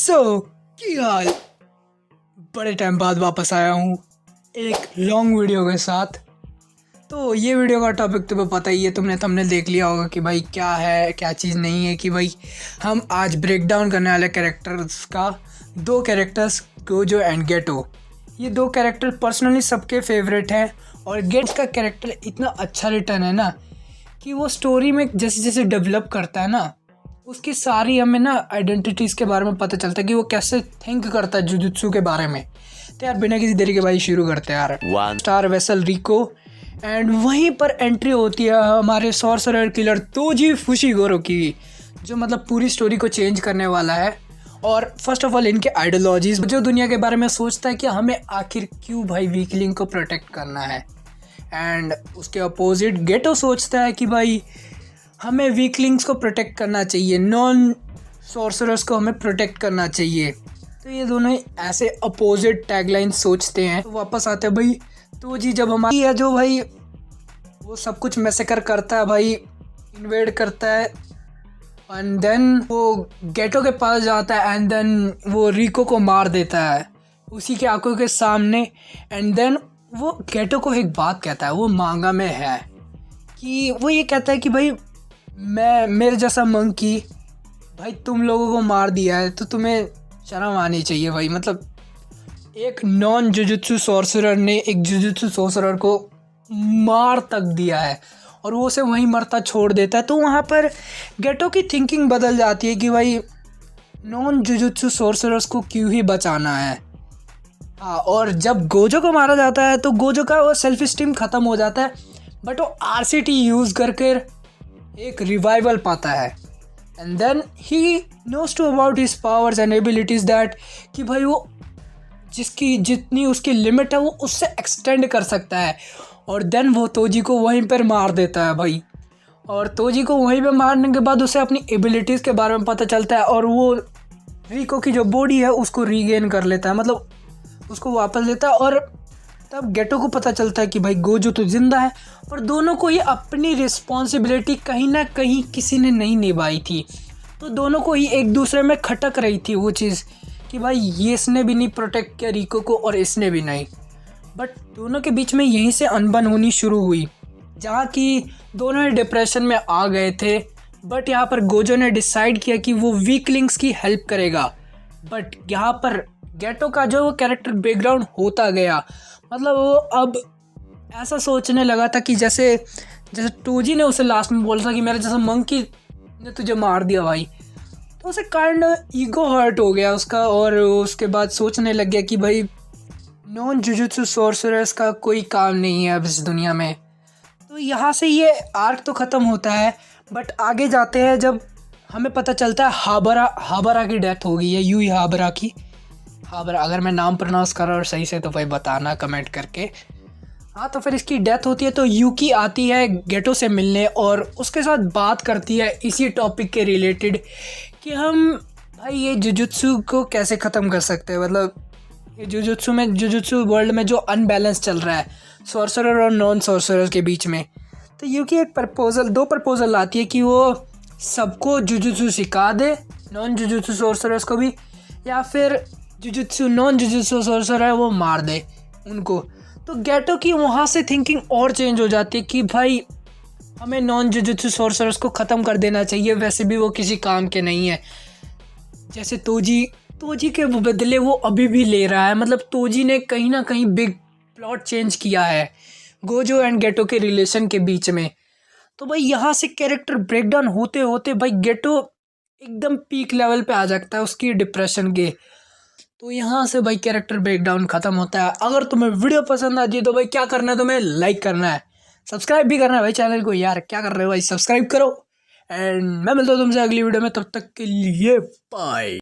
की हाल। बड़े टाइम बाद वापस आया हूँ एक लॉन्ग वीडियो के साथ। तो ये वीडियो का टॉपिक तुम्हें पता ही है, तुमने थंबनेल देख लिया होगा कि भाई क्या है क्या चीज़ नहीं है। कि भाई हम आज ब्रेक डाउन करने वाले कैरेक्टर्स का, दो कैरेक्टर्स गोजो एंड गेटो। ये दो कैरेक्टर पर्सनली सबके फेवरेट हैं और गेट्स का कैरेक्टर इतना अच्छा रिटर्न है ना कि वो स्टोरी में जैसे जैसे डेवलप करता है ना, उसकी सारी हमें ना आइडेंटिटीज़ के बारे में पता चलता है कि वो कैसे थिंक करता है जुजुत्सु के बारे में। तो यार बिना किसी देरी के भाई शुरू करते हैं यार। स्टार वेसल रिको एंड वहीं पर एंट्री होती है हमारे सॉर्सरर किलर तोजी फुशिगोरो की, जो मतलब पूरी स्टोरी को चेंज करने वाला है। और फर्स्ट ऑफ ऑल इनके आइडियोलॉजीज, जो दुनिया के बारे में सोचता है कि हमें आखिर क्यों भाई वीकलिंग को प्रोटेक्ट करना है। एंड उसके अपोजिट गेटो सोचता है कि भाई हमें वीकलिंग्स को प्रोटेक्ट करना चाहिए, नॉन सॉर्सरर्स को हमें प्रोटेक्ट करना चाहिए। तो ये दोनों ऐसे अपोजिट टैगलाइन सोचते हैं। तो वापस आते हैं भाई तो जी, जब हमारी है जो भाई वो सब कुछ मैसेकर करता है भाई, इन्वेड करता है एंड देन वो गेटो के पास जाता है एंड देन वो रिको को मार देता है उसी के आंखों के सामने। एंड देन वो गेटो को एक बात कहता है, वो मांगा में है कि वो ये कहता है कि भाई मेरे जैसा मंकी भाई तुम लोगों को मार दिया है तो तुम्हें शर्म आनी चाहिए भाई। मतलब एक नॉन जुजुत्सु सॉर्सरर ने एक जुजुत्सु सॉर्सरर को मार तक दिया है और वो उसे वहीं मरता छोड़ देता है। तो वहाँ पर गेटो की थिंकिंग बदल जाती है कि भाई नॉन जुजुत्सु सॉर्सरर्स को क्यों ही बचाना है। हाँ, और जब गोजो को मारा जाता है तो गोजो का वो सेल्फ स्टीम ख़त्म हो जाता है, बट वो आरसीटी यूज़ करके एक रिवाइवल पाता है। And then he knows to about his powers and abilities that कि भाई वो जिसकी जितनी उसकी लिमिट है वो उससे एक्सटेंड कर सकता है। और देन वो तोजी को वहीं पर मार देता है भाई। और तोजी को वहीं पे मारने के बाद उसे अपनी एबिलिटीज़ के बारे में पता चलता है और वो रिको की जो बॉडी है उसको रीगेन कर लेता है, मतलब उसको वापस लेता है। और तब गेटो को पता चलता है कि भाई गोजो तो जिंदा है, पर दोनों को ही अपनी रिस्पॉन्सिबिलिटी कहीं ना कहीं किसी ने नहीं निभाई थी। तो दोनों को ही एक दूसरे में खटक रही थी वो चीज़ कि भाई ये इसने भी नहीं प्रोटेक्ट किया रिको को और इसने भी नहीं। बट दोनों के बीच में यहीं से अनबन होनी शुरू हुई, जहाँ कि दोनों डिप्रेशन में आ गए थे। बट यहाँ पर गोजो ने डिसाइड किया कि वो वीकलिंग्स की हेल्प करेगा। बट यहाँ पर गेटो का जो कैरेक्टर बैकग्राउंड होता गया, मतलब वो अब ऐसा सोचने लगा था कि जैसे टोजी ने उसे लास्ट में बोला था कि मेरा जैसा मंकी ने तुझे मार दिया भाई, तो उसे काइंड ईगो हर्ट हो गया उसका। और उसके बाद सोचने लग गया कि भाई नॉन जुजुत्सु सॉर्सरर्स का कोई काम नहीं है अब इस दुनिया में। तो यहाँ से ये आर्क तो ख़त्म होता है, बट आगे जाते हैं जब हमें पता चलता है हाबरा की डेथ हो गई है, यूई हाबरा की। हाबरा, अगर मैं नाम प्रोनाउंस कर रहा हूँ सही से तो भाई बताना कमेंट करके। हाँ, तो फिर इसकी डेथ होती है तो यूकी आती है गेटो से मिलने और उसके साथ बात करती है इसी टॉपिक के रिलेटेड कि हम भाई ये जुजुत्सु को कैसे ख़त्म कर सकते हैं। मतलब ये जुजुत्सु वर्ल्ड में जो अनबैलेंस चल रहा है सॉर्सरर और नॉन सॉर्सरर के बीच में। तो यूकी एक दो प्रपोजल लाती है कि वो सबको जुजुत्सु सिखा दे, नॉन जुजुत्सु सॉर्सरर्स को भी, या फिर नॉन जुजुत्सु सॉर्सरर है वो मार दे उनको। तो गेटो की वहाँ से थिंकिंग और चेंज हो जाती है कि भाई हमें नॉन जुजुत्सु सॉर्सरर्स को ख़त्म कर देना चाहिए, वैसे भी वो किसी काम के नहीं है। जैसे तोजी के बदले वो अभी भी ले रहा है, मतलब तोजी ने कहीं ना कहीं बिग प्लॉट चेंज किया है गोजो एंड गेटो के रिलेशन के बीच में। तो भाई यहाँ से कैरेक्टर ब्रेकडाउन होते होते भाई गेटो एकदम पीक लेवल पे आ जाता है उसकी डिप्रेशन के। तो यहाँ से भाई कैरेक्टर ब्रेकडाउन ख़त्म होता है। अगर तुम्हें वीडियो पसंद आती है तो भाई क्या करना है, तुम्हें लाइक करना है, सब्सक्राइब भी करना है भाई चैनल को। यार क्या कर रहे हो भाई, सब्सक्राइब करो। एंड मैं मिलता हूँ तुमसे अगली वीडियो में, तब तक के लिए बाय।